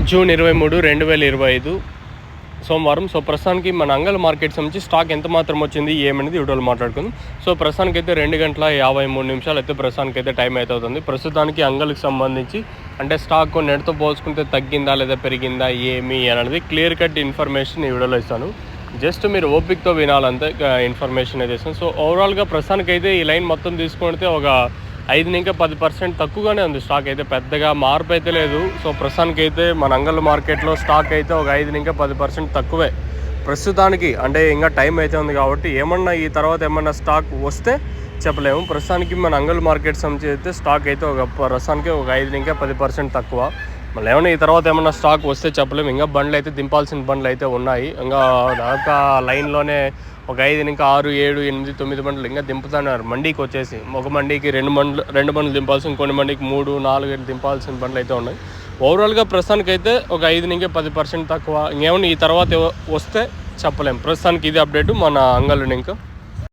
June 23, 2025 సోమవారం. So ప్రస్తుతానికి మన అంగల్ మార్కెట్ సంబంధించి స్టాక్ ఎంత మాత్రం వచ్చింది ఏమనేది వీడియోలో మాట్లాడుకుందాం. సో ప్రస్తుతానికి అయితే 2:53 అయితే ప్రస్తుతానికి అయితే టైం అయితే అవుతుంది. ప్రస్తుతానికి అంగల్కి సంబంధించి అంటే స్టాక్ నెట్తో పోల్చుకుంటే తగ్గిందా లేదా పెరిగిందా ఏమి అనేది క్లియర్ కట్ ఇన్ఫర్మేషన్ ఈ వీడియోలో ఇస్తాను. జస్ట్ మీరు ఓపికతో వినాలంతే ఇన్ఫర్మేషన్ అయితే ఇస్తాను. సో ఓవరాల్గా ప్రస్తుతానికి అయితే ఈ లైన్ మొత్తం తీసుకుంటే ఒక 5-10% తక్కువగానే ఉంది. స్టాక్ అయితే పెద్దగా మార్పు అయితే లేదు. సో ప్రస్తుతానికి అయితే మన అంగల్ మార్కెట్లో స్టాక్ అయితే ఒక 5-10% తక్కువే ప్రస్తుతానికి. అంటే ఇంకా టైం అయితే ఉంది కాబట్టి ఏమన్నా ఈ తర్వాత ఏమన్నా స్టాక్ వస్తే చెప్పలేము. ప్రస్తుతానికి మన అంగల్ మార్కెట్ సంబంధించి అయితే స్టాక్ అయితే ప్రస్తుతానికి ఒక 5-10% తక్కువ. మళ్ళీ ఏమన్నా ఈ తర్వాత ఏమన్నా స్టాక్ వస్తే చెప్పలేము. ఇంకా బండ్లు అయితే దింపాల్సిన బండ్లు అయితే ఉన్నాయి. ఇంకా దాకా లైన్లోనే ఒక 5-6, 7, 8, 9 బండ్లు ఇంకా దింపుతున్నారు. మండీకి వచ్చేసి ఒక మండీకి 2 బండ్లు దింపాల్సిన, కొన్ని మండీకి 3, 4 దింపాల్సిన బండ్లు అయితే ఉన్నాయి. ఓవరాల్గా ప్రస్తుతానికి అయితే ఒక 5-10% తక్కువ. ఇంకేమన్నా ఈ తర్వాత వస్తే చెప్పలేము. ప్రస్తుతానికి ఇది అప్డేట్ మన అంగల్ ఇంకా